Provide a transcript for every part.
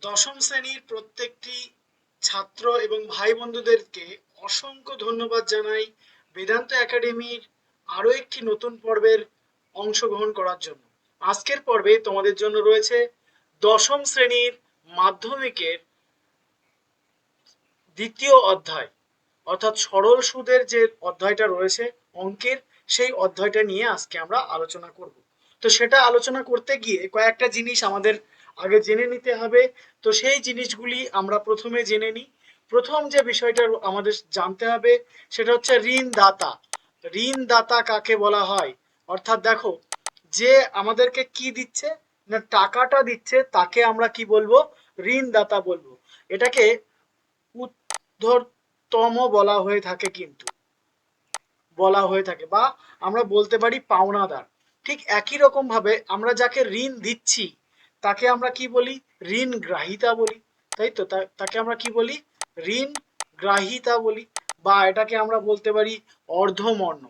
দশম শ্রেণীর প্রত্যেকটি ছাত্র এবং ভাই বন্ধুদেরকে অসংখ্য ধন্যবাদ জানাই বেদান্ত একাডেমির আরো একটি নতুন পর্বের অংশগ্রহণ করার জন্য। আজকের পর্বে তোমাদের জন্য রয়েছে দশম শ্রেণীর মাধ্যমিকের দ্বিতীয় অধ্যায়, অর্থাৎ সরল সুদের যে অধ্যায়টা রয়েছে অঙ্কের, সেই অধ্যায়টা নিয়ে আজকে আমরা আলোচনা করব। তো সেটা আলোচনা করতে গিয়ে কয়েকটা জিনিস আমাদের আগে জেনে নিতে হবে। তো সেই জিনিসগুলি আমরা প্রথমে জেনে নিই। প্রথম যে বিষয়টা আমাদের জানতে হবে সেটা হচ্ছে ঋণদাতা। ঋণদাতা কাকে বলা হয়? অর্থাৎ দেখো, যে আমাদেরকে কি দিচ্ছে না, টাকাটা দিচ্ছে, তাকে আমরা কি বলবো? ঋণদাতা বলবো। এটাকে ঊর্ধ্বতম বলা হয়ে থাকে, কিন্তু বলা হয়ে থাকে, বা আমরা বলতে পারি পাওনাদার। ঠিক একই রকম ভাবে আমরা যাকে ঋণ দিচ্ছি তাকে আমরা কি বলি? ঋণ গ্রাহিতা বলি, তাই তো? তাকে আমরা কি বলি? ঋণ গ্রাহিতা বলি, বা এটাকে আমরা বলতে পারি অর্ধমর্ণ।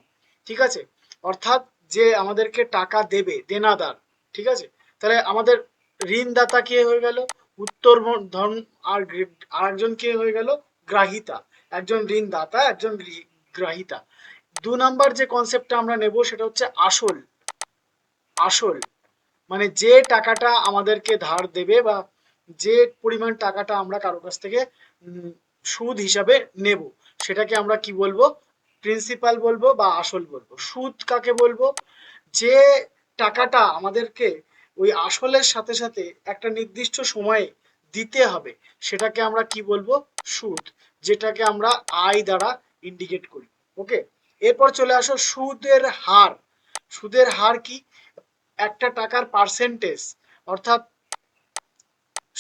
ঠিক আছে? অর্থাৎ যে আমাদেরকে টাকা দেবে, দেনাদার। ঠিক আছে? তাহলে আমাদের ঋণদাতা কে হয়ে গেল? উত্তর ধর্ম। আর আরেকজন কে হয়ে গেল? গ্রাহিতা। একজন ঋণদাতা, একজন গ্রাহিতা। 2 নাম্বার যে কনসেপ্টটা আমরা নেব সেটা হচ্ছে আসল। আসল মানে যে টাকাটা আমাদেরকে ধার দেবে, বা যে পরিমাণ টাকাটা আমরা কারো কাছ থেকে সুদ হিসাবে নেব, সেটাকে আমরা কি বলবো? প্রিন্সিপাল বলবো বা আসল বলবো। সুদ কাকে বলবো? যে টাকাটা আমাদেরকে ওই আসলের সাথে সাথে একটা নির্দিষ্ট সময়ে দিতে হবে, সেটাকে আমরা কি বলবো? সুদ, যেটাকে আমরা আয় দ্বারা ইন্ডিকেট করি। ওকে, এরপর চলে আসো সুদের হার। সুদের হার কি? একটা টাকার পার্সেন্টেজ, অর্থাৎ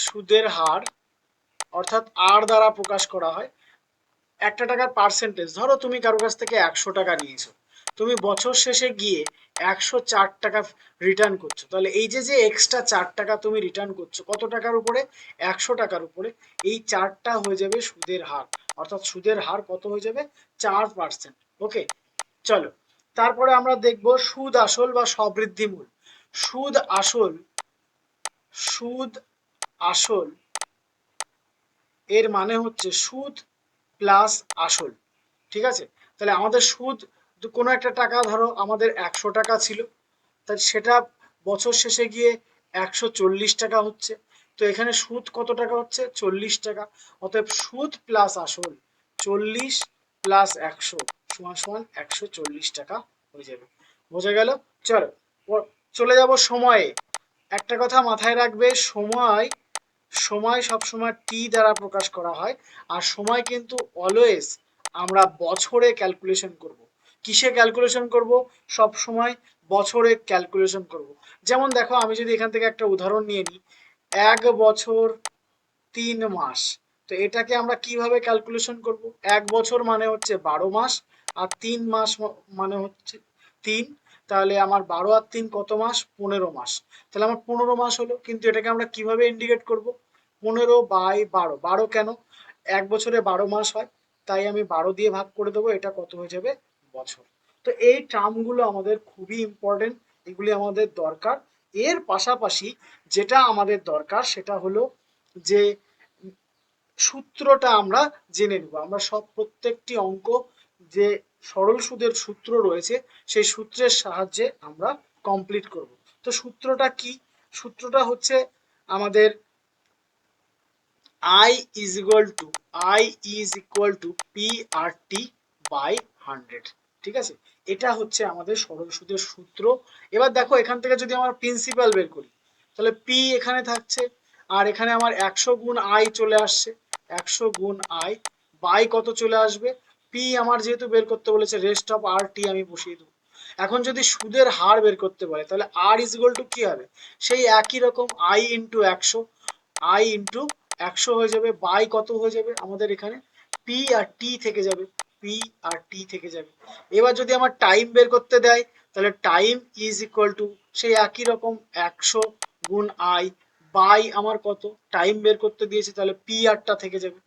সুদের হার অর্থাৎ আর দ্বারা প্রকাশ করা হয়। একটা টাকার পার্সেন্টেজ, ধরো তুমি কারো কাছ থেকে 100 টাকা নিয়েছো, তুমি বছর শেষে গিয়ে 104 টাকা রিটার্ন করছো, তাহলে এই যে যে এক্সট্রা 4 টাকা তুমি রিটার্ন করছো, কত টাকার উপরে? 100 টাকার উপরে। এই 4টা হয়ে যাবে সুদের হার, অর্থাৎ সুদের হার কত হয়ে যাবে? 4%। ওকে, চলো তারপরে আমরা দেখব সুদ আসল বা সবৃদ্ধি মূল। সুদ আসল, সুদ আসল এর মানে হচ্ছে সুদ প্লাস আসল। ঠিক আছে? তাহলে আমাদের সুদ, কোনো একটা টাকা ধরো আমাদের 100 টাকা ছিল, তাহলে সেটা বছর শেষে গিয়ে 140 টাকা হচ্ছে। তো এখানে সুদ কত টাকা হচ্ছে? 40 টাকা। অতএব সুদ প্লাস আসল 40 প্লাস 100 সমান সমান 140 টাকা হয়ে যাবে। বোঝা গেল? চলো চলে যাব সময়ে। একটা কথা মাথায় রাখবে, সময়, সময় সবসময় টি দ্বারা প্রকাশ করা হয়। আর সময় কিন্তু অলওয়েজ আমরা বছরে ক্যালকুলেশন করব। কিসে ক্যালকুলেশন করব? সব সময় বছরে ক্যালকুলেশন করব। যেমন দেখো, আমি যদি এখান থেকে একটা উদাহরণ নিয়ে নিই, 1 বছর 3 মাস। তো এটাকে আমরা কিভাবে ক্যালকুলেশন করব? 1 বছর মানে হচ্ছে 12 মাস, আর 3 মাস মানে হচ্ছে 3। তাহলে আমার 12 আর 3 কত মাস? 15 মাস। তাহলে আমার 15 মাস হলো। কিন্তু এটাকে আমরা কিভাবে ইন্ডিকেট করব? 15/12। 12 কেন? 1 বছরে 12 মাস হয়, তাই আমি 12 দিয়ে ভাগ করে দেবো। এটা কত হয়ে যাবে? বছর। তো এই টার্মগুলো আমাদের খুবই ইম্পর্টেন্ট, এগুলি আমাদের দরকার। এর পাশাপাশি যেটা আমাদের দরকার সেটা হলো যে সূত্রটা আমরা জেনে নেব। আমরা সব প্রত্যেকটি অঙ্ক, যে সরল সুদের সূত্র রয়েছে, সেই সূত্রের সাহায্যে আমরা কমপ্লিট করব। তো সূত্রটা কি? সূত্রটা হচ্ছে আমাদের I is equal to P/100। ঠিক আছে? এটা হচ্ছে আমাদের সরল সুদের সূত্র। এবার দেখো, এখান থেকে যদি আমরা প্রিন্সিপাল বের করি, তাহলে পি এখানে থাকছে, আর এখানে আমার 100 গুণ আই চলে আসছে। 100 গুণ আই বাই কত চলে আসবে? পি আমার যেহেতু বের করতে বলেছে, রেস্ট অফ আর টি আমি বসিয়ে দেবো। এখন যদি সুদের হার বের করতে বলে, তাহলে আর ইজ ইকুয়াল টু কি হবে? সেই একই রকম আই ইন্টু 100, আই ইন্টু 100 হয়ে যাবে, বাই কত হয়ে যাবে আমাদের এখানে? পি আর টি থেকে যাবে, পি আর টি থেকে যাবে। এবার যদি আমার টাইম বের করতে দেয়, তাহলে টাইম ইজ ইকুয়াল টু সেই একই রকম 100 গুণ আই বাই আমার কত? টাইম বের করতে দিয়েছে, তাহলে পি আরটা থেকে যাবে।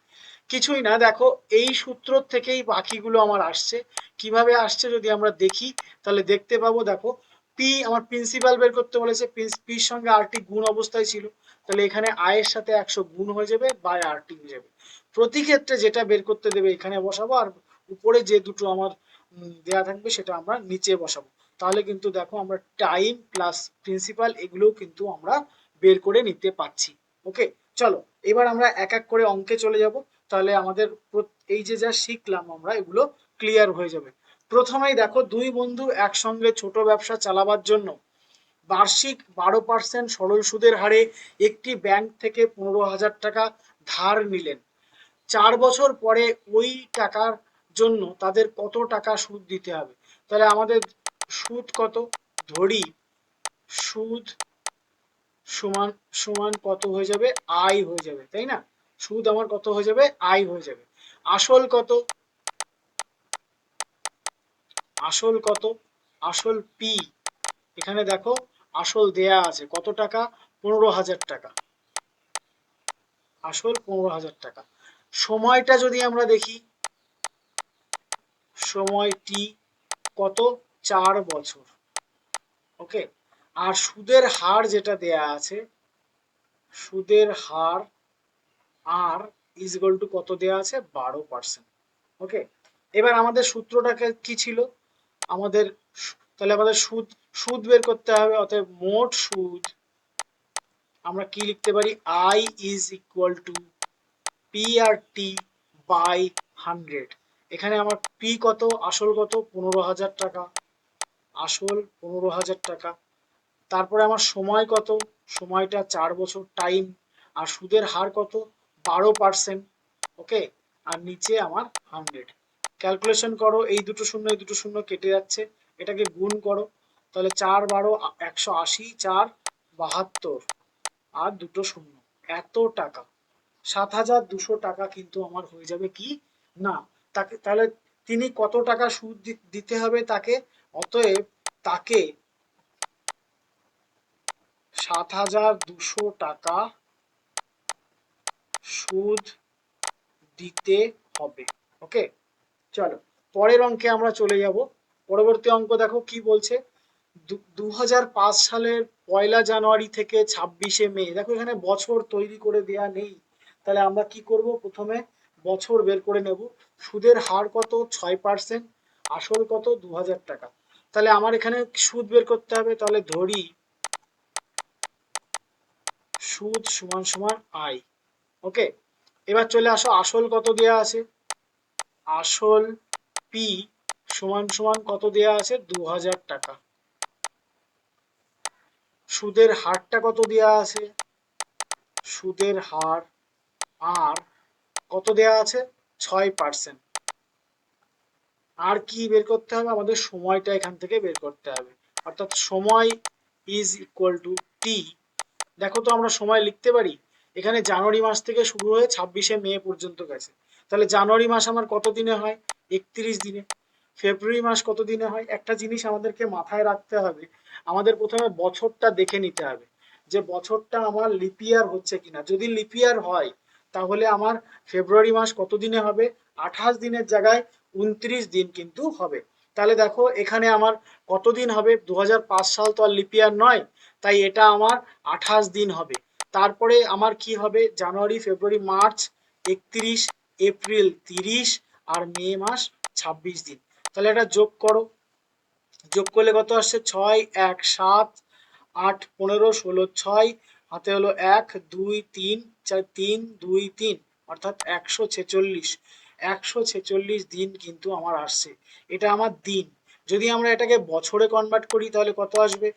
কিছুই না, দেখো এই সূত্র থেকেই বাকিগুলো আমার আসছে। কিভাবে আসছে যদি আমরা দেখি, তাহলে দেখতে পাবো, দেখো পি আমার প্রিন্সিপাল বের করতে বলেছে, পির সঙ্গে আর টি গুণ অবস্থায় ছিল, তাহলে এখানে আয়ের সাথে 100 গুণ হয়ে যাবে, বাই আরটি হয়ে যাবে। প্রতি ক্ষেত্রে যেটা বের করতে দেবে এখানে বসাবো, আর উপরে যে দুটো আমার দেয়া থাকবে সেটা আমরা নিচে বসাবো। তাহলে কিন্তু দেখো আমরা টাইম প্লাস প্রিন্সিপাল এগুলোও কিন্তু আমরা বের করে নিতে পারছি। ওকে, চলো এবার আমরা এক এক করে অঙ্কে চলে যাব। তাহলে আমাদের এই যে যা শিখলাম আমরা এগুলো ক্লিয়ার হয়ে যাবে। প্রথমেই দেখো, দুই বন্ধু একসঙ্গে ছোট ব্যবসা চালাবার জন্য বার্ষিক 12% সরল সুদের হারে একটি ব্যাংক থেকে 15,000 টাকা ধার নিলেন। 4 বছর পরে ওই টাকার জন্য তাদের কত টাকা সুদ দিতে হবে? তাহলে আমাদের সুদ কত ধরি, সুদ সমান সমান কত হয়ে যাবে, আয় হয়ে যাবে, তাই না? সুদ আমার কত হয়ে যাবে, আয় হয়ে যাবে। আসল কত, আসল কত, আসল পি, এখানে দেখো আসল দেয়া আছে কত টাকা, 15,000 টাকা, আসল 15,000 টাকা। সময়টা যদি আমরা দেখি, সময় টি কত, 4 বছর। ওকে, আর সুদের হার যেটা দেয়া আছে, সুদের হার আর ইজ ইকুয়াল টু কত দেয়া আছে, 12%। ওকে, এবার আমাদের সূত্রটাকে কি ছিল আমাদের, তাহলে আমাদের সুদ সুদ বের করতে হবে, অতএব মোট সুদ আমরা কি লিখতে পারি, I is equal to P R T by 100। এখানে আমার পি কত, আসল কত, 15,000 টাকা, আসল 15,000 টাকা। তারপরে আমার সময় কত, সময়টা 4 বছর টাইম, আর সুদের হার কত, 12%। ওকে, আর নিচে আমার 100। ক্যালকুলেশন করো, এই দুটো শূন্য এই দুটো শূন্য কেটে যাচ্ছে, এটাকে গুণ করো, তাহলে 4 12 180, 4 72, আর দুটো শূন্য, এত টাকা 7,200 টাকা কিন্তু আমার হয়ে যাবে কি না। তাকে তাহলে তিনি কত টাকা সুদ দিতে হবে তাকে, অতএব তাকে 7,200 টাকা সুদ দিতে হবে। ওকে, চলো পরের অঙ্কে আমরা চলে যাব। পরবর্তী অঙ্ক দেখো কি বলছে, 2005 সালের 1 জানুয়ারি থেকে 26 মে, দেখো এখানে বছর তৈরি করে দেয়া নেই, তাহলে আমরা কি করব, প্রথমে বছর বের করে নেব। সুদের হার কত, 6%, আসল কত, 2,000 টাকা। তাহলে আমার এখানে সুদ বের করতে হবে, তাহলে ধরি সুদ সমান সমান আয়। ওকে, এবার চলে আসো, আসল কত দেয়া আছে, আসল পি সমান সমান কত দেয়া আছে, 2,000 টাকা। সুদের হারটা কত দেয়া আছে, সুদের হার আর কত দেয়া আছে, 6%। আর কি বের করতে হবে, আমাদের সময়টা এখান থেকে বের করতে হবে, অর্থাৎ সময় ইজ ইকুয়াল টু টি। দেখো তো আমরা সময় লিখতে পারি, এখানে জানুয়ারি মাস থেকে শুরু হয়ে 26 মে পর্যন্ত গেছে, তাহলে জানুয়ারি মাস আমার কত দিনে হয়, 31 দিনে। ফেব্রুয়ারি মাস কত দিনে হয়, একটা জিনিস আমাদেরকে মাথায় রাখতে হবে, আমাদের প্রথমে বছরটা দেখে নিতে হবে যে বছরটা আমার লিপিয়ার হচ্ছে কিনা। যদি লিপিয়ার হয় তাহলে আমার ফেব্রুয়ারি মাস কত দিনে হবে, 28 দিনের জায়গায় 29 দিন কিন্তু হবে। তাহলে দেখো এখানে আমার কত দিন হবে, 2005 সাল তো আর লিপিয়ার নয়, তাই এটা আমার 28 দিন হবে। তারপরে আমার কি হবে, জানুয়ারি ফেব্রুয়ারি মার্চ 31, এপ্রিল 30, আর মে মাস 26 দিন। তাহলে এটা যোগ করো, যোগ করলে কত আসছে, 6 1 7 8 15 16, 6 হাতে হলো 1 2 3 4 3 2 3, অর্থাৎ 146। 146 দিন কিন্তু আমার আসছে, এটা আমার দিন। যদি আমরা এটাকে বছরে কনভার্ট করি তাহলে কত আসবে,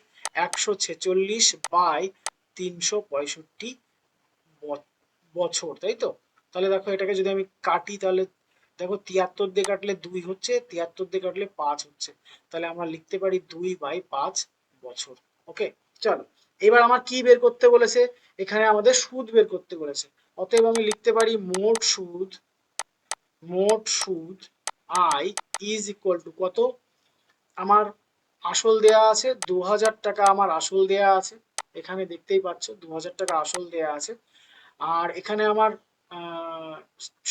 146 বাই 365 বছর, তাই তো? তাহলে দেখো এটাকে যদি আমি কাটি তাহলে দেখো 73 দিয়ে কাটলে 2 হচ্ছে, 73 দিয়ে কাটলে 5 হচ্ছে, তাহলে আমরা লিখতে পারি 2/5 বছর। ওকে, চলো এবার আমার কি বের করতে বলেছে, এখানে আমাদের সুদ বের করতে বলেছে, অতএব আমি লিখতে পারি মোট সুদ, মোট সুদ আই ইজ ইকুয়াল টু কত, আমার আসল দেয়া আছে 2,000 টাকা, আমার আসল দেয়া আছে, এখানে দেখতেই পাচ্ছ 2,000 টাকা আসল দেয়া আছে। আর এখানে আমার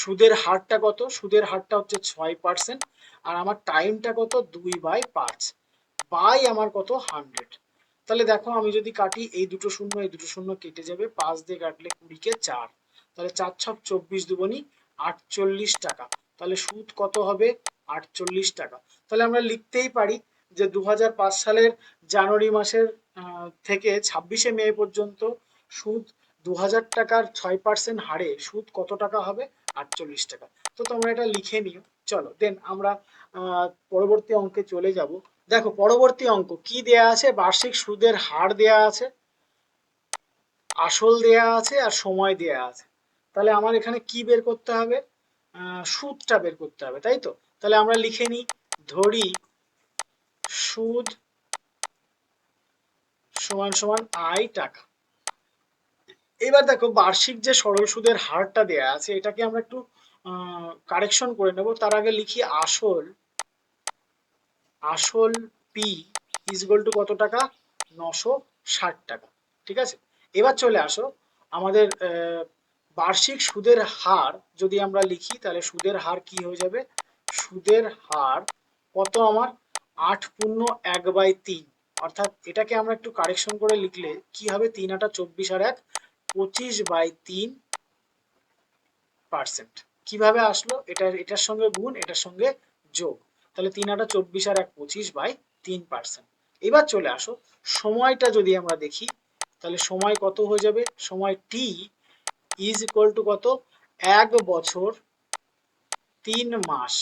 সুদের হারটা কত, সুদের হারটা হচ্ছে 6%, আর আমার টাইমটা কত, 2/5 বাই আমার কত, 100। তাহলে দেখো আমি যদি কাটি এই দুটো শূন্য কেটে যাবে, 5 দিয়ে কাটলে 20 কে 4, তাহলে 4 ছক 24 দুগুণি 48 টাকা। তাহলে সুদ কত হবে? 48 টাকা। তাহলে আমরা লিখতেই পারি যে 2005 সালের জানুয়ারি মাসের থেকে 26শে মে পর্যন্ত সুদ 2000 টাকার 6% হারে সুদ কত টাকা হবে? 48 টাকা। তো তোমরা এটা লিখে নিও। চলো দেন আমরা পরবর্তী অঙ্কে চলে যাব। দেখো পরবর্তী অঙ্ক কি দেয়া আছে? বার্ষিক সুদের হার দেয়া আছে, আসল দেয়া আছে, আর সময় দেয়া আছে। তাহলে আমার এখানে কি বের করতে হবে? সুদটা বের করতে হবে, তাই তো? তাহলে আমরা লিখে নিই, ধরি সুদ সমান সমান আই টাকা। এবার দেখো বার্ষিক যে সরল সুদের হারটা দেয়া আছে এটাকে আমরা একটু কারেকশন করে নেব। তার আগে লিখি আসল পি ইজ ইকুয়াল টু কত টাকা? 960 টাকা। ঠিক আছে, এবার চলে আসো আমাদের বার্ষিক সুদের হার যদি আমরা লিখি তাহলে সুদের হার কি হয়ে যাবে? সুদের হার কত আমার? 8/1/3, অর্থাৎ এটাকে আমরা একটু কারেকশন করে লিখলে কি হবে? 3 8 24 আর 1 25/3%। কিভাবে আসলো? এটার সঙ্গে গুণ, এটার সঙ্গে যোগ, তাহলে 3 8 24 আর 1 25/3%। এবার চলে আসো সময়টা যদি আমরা দেখি তাহলে সময় কত হয়ে যাবে? সময় টি ইজ ইকুয়াল টু কত? 1 বছর 3 মাস,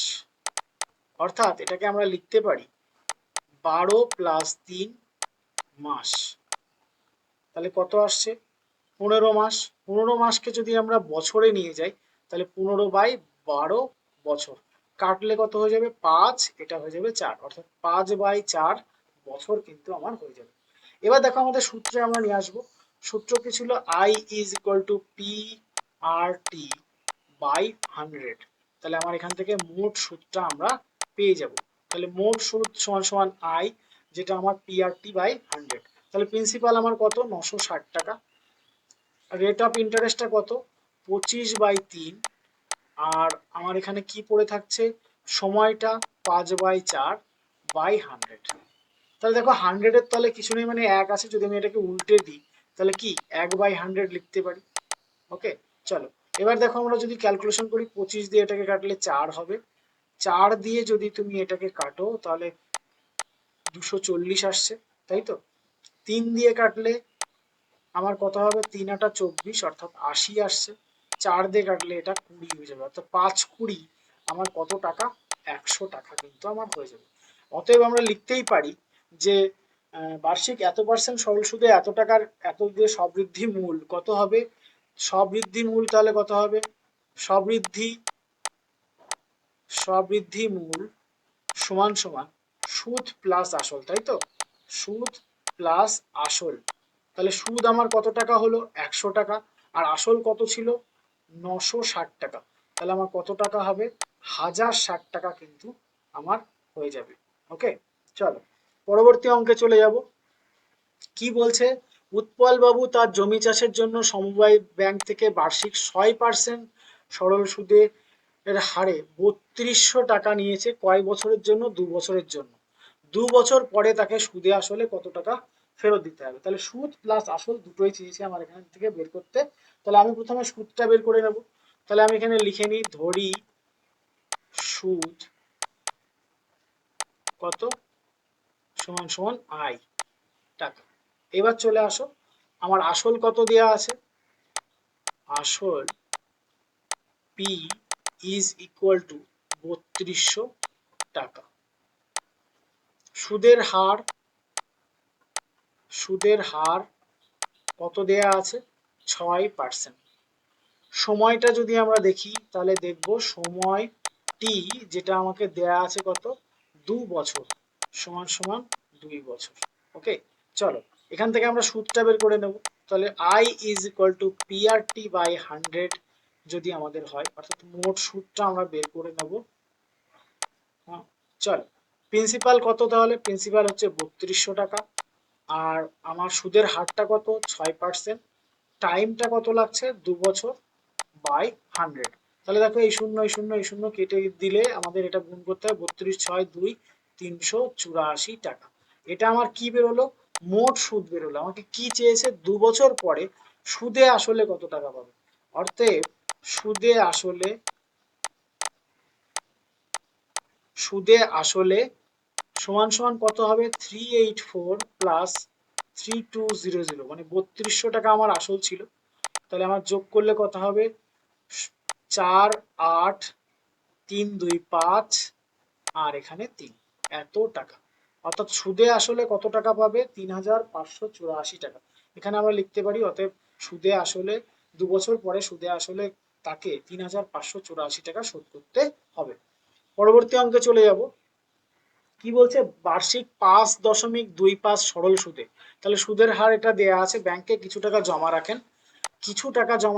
অর্থাৎ এটাকে আমরা লিখতে পারি 12 + 3 মাস। তাহলে কত আসছে? 15 মাস। 15 মাসকে যদি আমরা বছরে নিয়ে যাই তাহলে 15/12 বছর, কাটলে কত হয়ে যাবে? 5, এটা হয়ে যাবে 4, অর্থাৎ 5/4 বছর কিন্তু আমার হয়ে যাবে। এবার দেখো আমাদের সূত্রে আমরা নিয়ে আসবো। সূত্র কি ছিল? I is equal to P R T by 100। তাহলে আমার এখান থেকে মোট সুদটা আমরা পেয়ে যাব। তাহলে মোট সুদ সমান সমান আই, যেটা আমার পি আর টি বাই 100। তাহলে প্রিন্সিপাল আমার কত? 960 টাকা। রেট অফ ইন্টারেস্টটা কত? 25/3। আর আমার এখানে কি পড়ে থাকছে? সময়টা 5/4/100। তাহলে দেখো 100 এর তলে কিছু নেই মানে 1 আছে, যদি আমি এটাকে উল্টে দিই তাহলে কি 1/100 লিখতে পারি। ওকে, চলো এবার দেখো আমরা যদি ক্যালকুলেশন করি 25 দিয়ে এটাকে কাটলে 4 হবে, 4 দিয়ে যদি তুমি এটাকে কাটো তাহলে 240 আসছে, তাই তো? 3 দিয়ে কাটলে আমার কত হবে? 3 8 24, অর্থাৎ 80 আসছে। 4 দিয়ে কাটলে এটা 20 হয়ে যাবে, অর্থাৎ 5 20 আমার কত টাকা? 100 টাকা কিন্তু আমার হয়ে যাবে। অতএব আমরা লিখতেই পারি যে বার্ষিক এত পার্সেন্ট সরল সুদে এত টাকার এত দিয়ে সবৃদ্ধি মূল কত হবে? সবৃদ্ধি মূল তাহলে কত হবে? সবৃদ্ধি মূল সমান সমান সুদ প্লাস আসল, তাই তো? সুদ প্লাস আসল। তাহলে সুদ আমার কত টাকা হলো? 100 টাকা। আর আসল কত ছিল? 960 টাকা। তাহলে আমার কত টাকা হবে? 1060 টাকা কিন্তু আমার হয়ে যাবে। ওকে, চলো পরবর্তী অঙ্কে চলে যাব। কি বলছে? উৎপল বাবু তার জমি চাষের জন্য সমবায় ব্যাংক থেকে বার্ষিক 6% সরল সুদে এর হারে 3200 টাকা নিয়েছে। কয় বছরের জন্য? 2 বছরের জন্য। 2 বছর পরে তাকে সুদে আসলে কত টাকা ফেরত দিতে হবে? তাহলে সুদ প্লাস আসল দুটোই চেয়েছে আমার এখান থেকে বের করতে। তাহলে আমি প্রথমে সুদটা বের করে নেব। তাহলে আমি এখানে লিখে নিই, ধরি সুদ কত? সমান সমান আই টাকা। এবার চলে আসো আমার আসল কত দেয়া আছে? আসল পি ইজ ইকুয়াল টু 3200 টাকা। সুদের হার কত দেয়া আছে? 6%। সময়টা যদি আমরা দেখি তাহলে দেখব সময় টি যেটা আমাকে দেয়া আছে কত? 2 বছর সমান সমান 2 বছর। ওকে, চলো এখান থেকে আমরা সুদটা বের করে নেব। তাহলে I is equal to P R T by 100 যদি আমাদের হয়, অর্থাৎ মোট সুদটা আমরা বের করে নেব। চল, প্রিন্সিপাল কত? তাহলে প্রিন্সিপাল হচ্ছে 3200 টাকা। আর আমার সুদের হারটা কত? 6%। টাইমটা কত লাগছে? 2 বছর বাই 100। তাহলে দেখো এই শূন্য এই শূন্য এই শূন্য কেটে দিলে আমাদের এটা গুণ করতে হবে, 32 6 2 384 টাকা। এটা আমার কি বেরোলো? মোট সুদ বেরোলো। আমাকে কি চেয়েছে, 2 বছর পরে সুদে আসলে কত টাকা পাবে। অতএব সুদে আসলে সমান সমান কত হবে, 384 প্লাস 3200, মানে 3200 টাকা আমার আসল ছিল। তাহলে আমার যোগ করলে কত হবে, 4 8 3 2 5 আর এখানে 3, এত টাকা। অর্থাৎ সুদে আসলে কত টাকা পাবে, 3584 টাকা। এখানে আমরা লিখতে পারি অতএব সুদে আসলে 2 বছর পরে সুদে আসলে তাকে 3584 টাকা শোধ করতে হবে। পরবর্তী অঙ্কে চলে যাব। কি বলছে, বার্ষিক 5.25 সরল সুদে। তাহলে সুদের হার এটা দেয়া আছে, ব্যাংকে কিছু টাকা জমা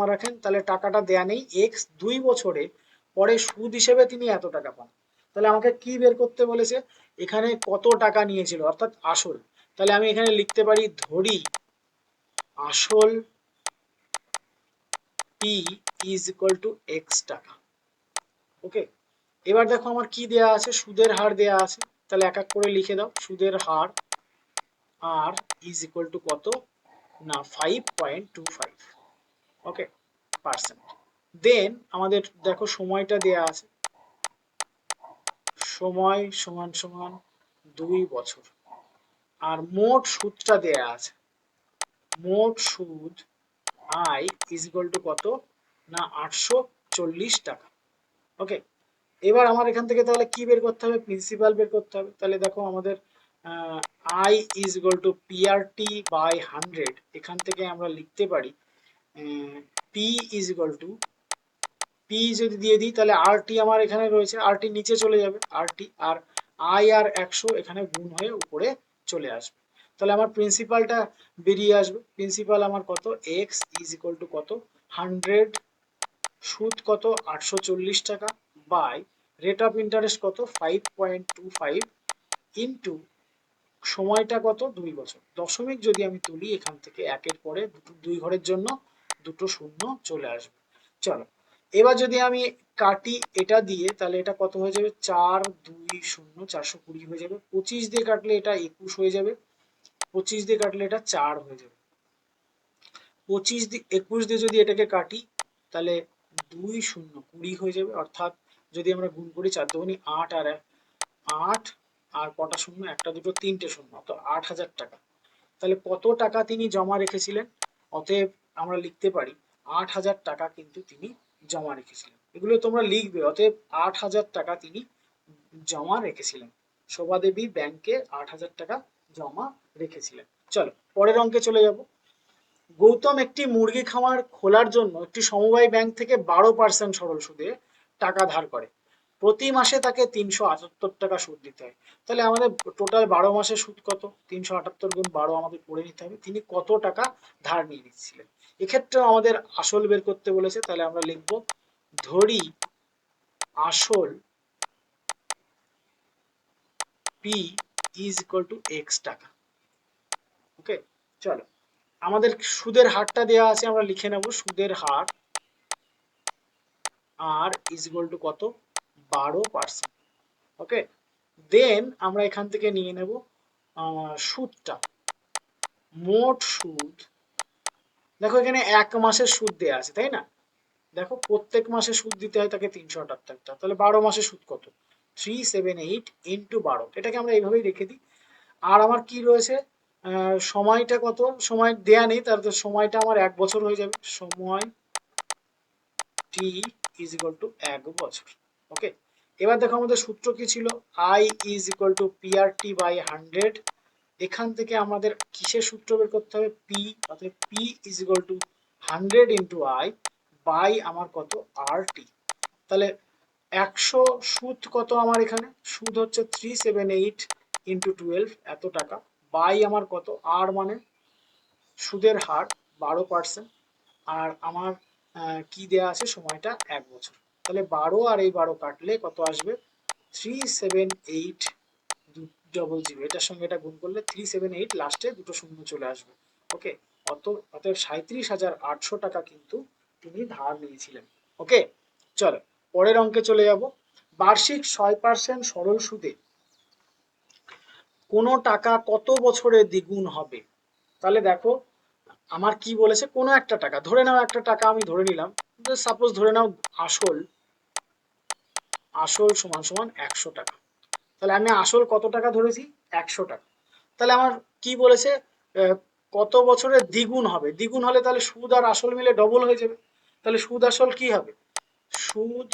রাখেন, তাহলে টাকাটা দেয়া নেই, এক্স 2 বছরে পরে সুদ হিসেবে তিনি এত টাকা পান। তাহলে আমাকে কি বের করতে বলেছে, এখানে কত টাকা নিয়েছিল অর্থাৎ আসল। তাহলে আমি এখানে লিখতে পারি, ধরি আসল P is equal to x টাকা। ওকে, এবার দেখো আমার কি দেয়া আছে, সুদের হার দেয়া আছে। তাহলে এক এক করে লিখে দাও, সুদের হার আর ইজ ইকুয়াল টু কত না 5.25, ওকে, পার্সেন্ট। দেন আমাদের দেখো সময়টা দেয়া আছে, সময় সমান সমান 2 বছর, আর মোট সুদটা দেয়া আছে, মোট সুদ আই ইজ ইকুয়াল টু কত না 840 টাকা। ওকে, এবার আমার এখান থেকে তাহলে কি বের করতে হবে, প্রিন্সিপাল বের করতে হবে। তাহলে দেখো আমাদের I is equal to PRT by 100, এখান থেকে আমরা লিখতে পারি P is equal to, P যদি দিয়ে দিই তাহলে আর টি আমার এখানে রয়েছে, আর টি নিচে চলে যাবে, আর টি আর আই আর 100 এখানে গুণ হয়ে উপরে চলে আসবে। তাহলে আমার প্রিন্সিপালটা বেরিয়ে আসবে, প্রিন্সিপাল আমার কত, এক্স ইজ ইকুয়াল টু কত 100, সুদ কত 840 টাকা, বাই রেট অফ ইন্টারেস্ট কত 5.25, ইন্টু সময়টা কত 2 বছর। দশমিক যদি আমি তুলি এখান থেকে, একের পরে দুই ঘরের জন্য দুটো শূন্য চলে আসবে। চলো, এবার যদি আমি কাটি এটা দিয়ে, তাহলে এটা কত হয়ে যাবে, 4 2 0 420 হয়ে যাবে। 25 দিয়ে কাটলে এটা 21 হয়ে যাবে, 25 দিয়ে কাটলে এটা 4 হয়ে যাবে। 25 দিয়ে 21 দিয়ে যদি এটাকে কাটি, তাহলে 2 0 20 হয়ে যাবে। অর্থাৎ যদি আমরা গুণ করি, 4 দুগুণে 8 আর 8 আর কটা শূন্য, একটা দুটো তিনটে শূন্য, তো 8000 টাকা। তাহলে কত টাকা তিনি জমা রেখেছিলেন, অতএব আমরা লিখতে পারি 8000 টাকা কিন্তু তিনি জমা রেখেছিলেন। এগুলো তোমরা লিখবে, অতএব 8000 টাকা তিনি জমা রেখেছিলেন। শোভাদেবী ব্যাংকে 8000 টাকা জমা রেখেছিলেন। চলো পরের অঙ্কে চলে যাব। গৌতম একটি মুরগি খামার খোলার জন্য একটি সমবায় ব্যাংক থেকে 12% সরল সুদে টাকা ধার করে। প্রতি মাসে তাকে 378 টাকা সুদ দিতে হয়। তাহলে আমাদের টোটাল 12 মাসের সুদ কত, 378 গুণ 12 আমাদের করে নিতে হবে, তিনি কত টাকা ধার নিয়ে নিচ্ছিলেন। এক্ষেত্রেও আমাদের আসল বের করতে বলেছে, তাহলে আমরা লিখব, ধরি আসল P is equal to x টাকা। ওকে, চলো আমাদের সুদের হারটা দেওয়া আছে, আমরা লিখে নেব, সুদের হার আর ইজ ইকুয়াল টু কত 12%। ওকে, দেন আমরা এখান থেকে নিয়ে নেব সুদটা, মোট সুদ। দেখো এখানে 1 মাসের সুদ দেয়া আছে, তাই না। দেখো প্রত্যেক মাসে সুদ দিতে হয় তাকে 378 টাকা, তাহলে 12 মাসে সুদ কত 378 ইন্টু 12, এটাকে আমরা এইভাবেই রেখে দিই। আর আমার কি রয়েছে, সময়টা কত, সময় দেয়া নেই, তার সময়টা আমার 1 বছর হয়ে যাবে, সময় টি ইজ ইকুয়াল টু 1 বছর। ওকে, এবার দেখো আমাদের সূত্র কি ছিল, I is equal to PRT by 100। এখান থেকে আমাদের কিসের সূত্র বের করতে হবে, পি, অর্থাৎ P is equal to 100 into I by আমার কত আর টি। তাহলে 100 সুদ কত আমার এখানে, সুদ হচ্ছে 378 ইন্টু 12 এত টাকা, বাই আমার কত আর মানে সুদের হার 12%, আর আমার কি দেয়া আছে, সময়টা 1 বছর। তাহলে 12 আর এই 12 কাটলে কত আসবে, 378 000, এটার সঙ্গে এটা গুণ করলে 378, লাস্টে দুটো শূন্য চলে আসবে। ওকে, অতএব 37,800 টাকা কিন্তু তিনি ধার নিয়েছিলেন। ওকে, চলো পরের অঙ্কে চলে যাব। বার্ষিক 6% সরল সুদে কোনো টাকা কত বছরে দ্বিগুণ হবে? তাহলে দেখো আমার কি বলেছে, কোনো একটা টাকা ধরে নাও, একটা টাকা আমি ধরে নিলাম, সাপোজ ধরে নাও আসল আসল সমান সমান 100 টাকা। তাহলে আমি আসল কত টাকা ধরেছি? 100 টাকা। তাহলে আমার কি বলেছে, কত বছরে দ্বিগুণ হবে? দ্বিগুণ হলে তাহলে সুদ আর আসল মিলে ডবল হয়ে যাবে। তাহলে সুদ আসল কি হবে? সুদ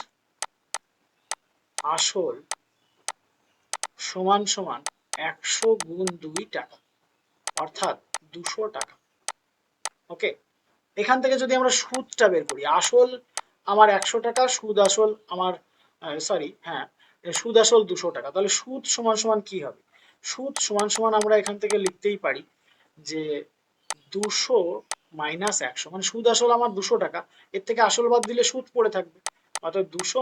আসল সমান সমান 100 গুণ 2 টাকা, অর্থাৎ 200 টাকা। ওকে, এখান থেকে যদি আমরা সুদটা বের করি, আসল আমার 100 টাকা, সুদ আসল আমার সরি হ্যাঁ, সুদ আসল 200 টাকা, তাহলে সুদ সমান সমান কি হবে? সুদ সমান সমান আমরা এখান থেকে লিখতেই পারি যে 200 মাইনাস 100, মানে সুদ আসল আমার 200 টাকা, এর থেকে আসল বাদ দিলে সুদ পড়ে থাকবে, অর্থাৎ 200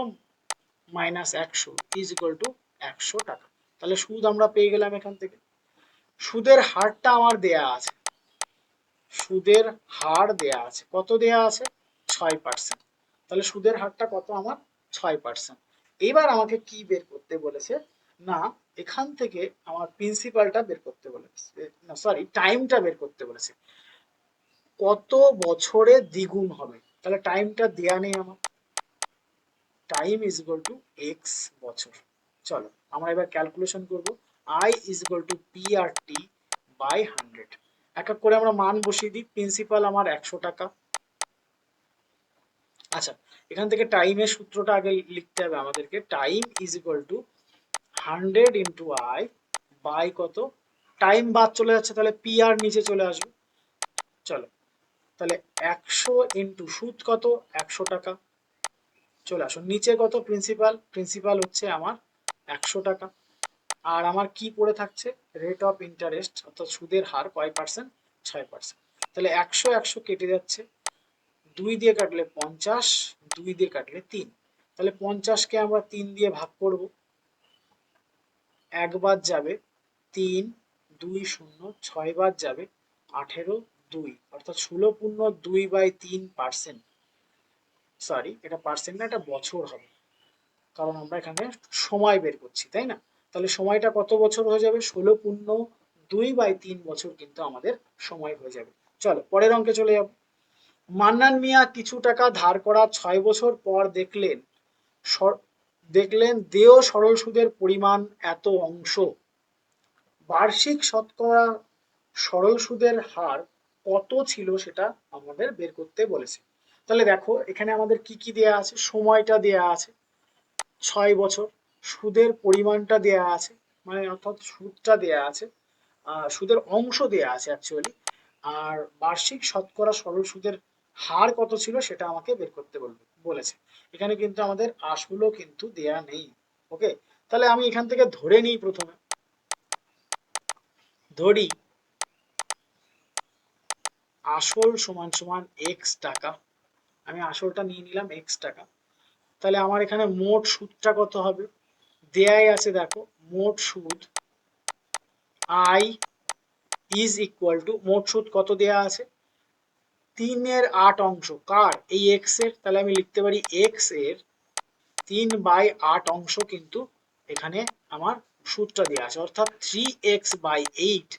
মাইনাস 100 ইজ ইকুয়াল টু 100 টাকা। তাহলে সুদ আমরা পেয়ে গেলাম এখান থেকে। সুদের হারটা আমার দেয়া আছে, সুদের হার দেয়া আছে, কত দেয়া আছে? 6%। তাহলে সুদের হারটা কত আমার? 6%। এবার আমাকে কি বের করতে বলেছে, না এখান থেকে আমার প্রিন্সিপালটা বের করতে বলেছে, না সরি টাইমটা বের করতে বলেছে, কত বছরে দ্বিগুণ হবে। তাহলে টাইমটা দেয়া নেই আমার, time is equal to X বছর। চলো আমরা এবার ক্যালকুলেশন করব, I is equal to P R T by 100। এক এক করে আমরা মান বসিয়ে দিই। প্রিন্সিপাল আমার 100 টাকা। আচ্ছা, এখান থেকে টাইমের সূত্রটা আগে লিখতে হবে আমাদেরকে, time is equal to 100 into I by কত, টাইম বাদ চলে যাচ্ছে তাহলে পি আর নিচে চলে আসবে। চলো তাহলে 100 ইন্টু সুদ কত? 100 টাকা। চলে আসুন নিচে কত? প্রিন্সিপাল, প্রিন্সিপাল হচ্ছে আমার 100 টাকা। আর আমার কি পড়ে থাকছে? রেট অফ ইন্টারেস্ট, অর্থাৎ সুদের হার কয় পার্সেন্ট? 6%। তাহলে 100 100 কেটে যাচ্ছে, 2 দিয়ে কাটলে 50, 2 দিয়ে কাটলে 3। তাহলে 50কে আমরা 3 দিয়ে ভাগ করব, একবার যাবে 3, 2 শূন্য, 6 বার যাবে 18, 2, অর্থাৎ 16.2/3%। সরি এটা পার্সেন্ট না, এটা বছর হবে, কারণ আমরা এখানে সময় বের করছি তাই না। তাহলে সময়টা কত বছর হয়ে যাবে? 16.2/3 বছর কিন্তু আমাদের সময় হয়ে যাবে। চলো পরের অঙ্কে চলে যাব। মান্নান মিয়া কিছু টাকা ধার করা 6 বছর পর দেখলেন দেয় সরল সুদের পরিমাণ এত অংশ, বার্ষিক শতকরা সরল সুদের হার কত ছিল সেটা আমাদের বের করতে বলেছে। তাহলে দেখো এখানে আমাদের কি কি দেয়া আছে, সময়টা দেয়া আছে 6 বছর, সুদের পরিমাণটা দেয়া আছে, মানে অর্থাৎ সুদটা দেয়া আছে, সুদের অংশ দেয়া আছে অ্যাকচুয়ালি, আর বার্ষিক শতকরা সরল সুদের হার কত ছিল সেটা আমাকে বের করতে বলেছে। এখানে কিন্তু আমাদের আসলও কিন্তু দেয়া নেই। ওকে, তাহলে আমি এখান থেকে ধরে নিই, প্রথমে ধরি আসল সমান সমান এক্স টাকা। আমি আসলটা নিয়ে নিলাম এক্স টাকা। তাহলে আমার এখানে মোট সুদটা কত হবে? দেয়াই আছে দেখো, মোট সুদ আই ইজ ইকুয়াল টু, মোট সুদ কত দেয়া আছে? 3/8 অংশ, কার? এই এক্স এর। তাহলে আমি লিখতে পারি এক্স এর 3/8 অংশ কিন্তু এখানে আমার সুদটা দেওয়া আছে, অর্থাৎ 3x/8,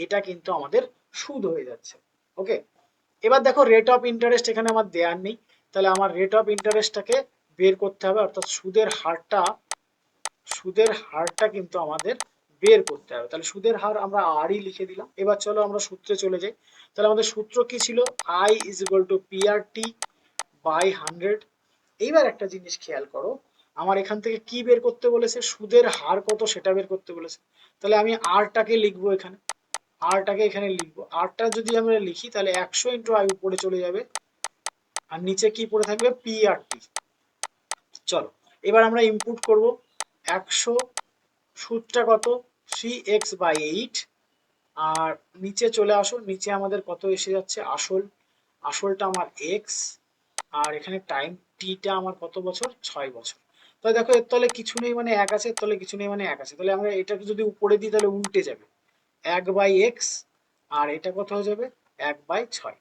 এটা কিন্তু আমাদের সুদ হয়ে যাচ্ছে। ওকে, এবার দেখো রেট অফ ইন্টারেস্ট এখানে আমার দেওয়ার নেই, তাহলে আমার রেট অফ ইন্টারেস্টটাকে বের করতে হবে, অর্থাৎ সুদের হারটা কিন্তু আমাদের বের করতে হবে। তাহলে সুদের হার আমরা আরই লিখে দিলাম। এবার চলো আমরা সূত্রে চলে যাই। তাহলে আমাদের সূত্র কি ছিল? I is equal to P R T by 100। এইবার একটা জিনিস খেয়াল করো, আমার এখান থেকে কি বের করতে বলেছে? সুদের হার কত সেটা বের করতে বলেছে। তাহলে আমি আরটাকে লিখবো এখানে, আরটাকে এখানে লিখবো। আরটা যদি আমরা লিখি তাহলে 100 ইন্টু আই উপরে চলে যাবে, আর নিচে কি পড়ে থাকবে? পি আর টি। চলো এবার আমরা ইনপুট করব 100, সুদটা কত? 3x/8, আর নিচে চলে আসো, নিচে আমাদের কত এসে যাচ্ছে? আসলটা আমার এক্স, আর এখানে টাইম টিটা আমার কত বছর? 6 বছর। তাহলে দেখো এর তলে কিছু নেই মানে এক আছে, এর তলে কিছু নেই মানে এক আছে, তাহলে আমরা এটাকে যদি উপরে দিই তাহলে উল্টে যাবে, 1/x, আর এটা কত হয়ে যাবে? 1/6।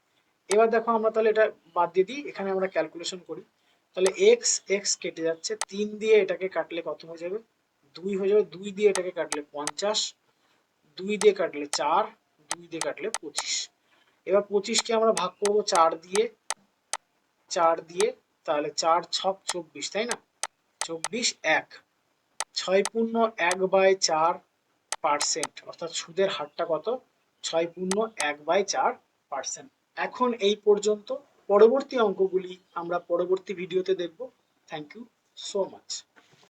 এবার দেখো আমরা তাহলে এটা বাদ দিয়ে দিই, এখানে আমরা ক্যালকুলেশন করি। তাহলে এক্স এক্স কেটে যাচ্ছে, 3 দিয়ে এটাকে কাটলে কত হয়ে যাবে? 2 হয়ে যাবে, 2 দিয়ে এটাকে কাটলে 50, 2 দিয়ে কাটলে 4, 2 দিয়ে কাটলে 25। এবার 25কে আমরা ভাগ করব 4 দিয়ে, 4 দিয়ে, তাহলে 4 ছক 24, তাই না? 24 1, 6/1/4%, অর্থাৎ সুদের হারটা কত? 6/1/4%। এখন এই পর্যন্ত। পরবর্তী অঙ্কগুলি আমরা পরবর্তী ভিডিওতে দেখব। Thank you so much.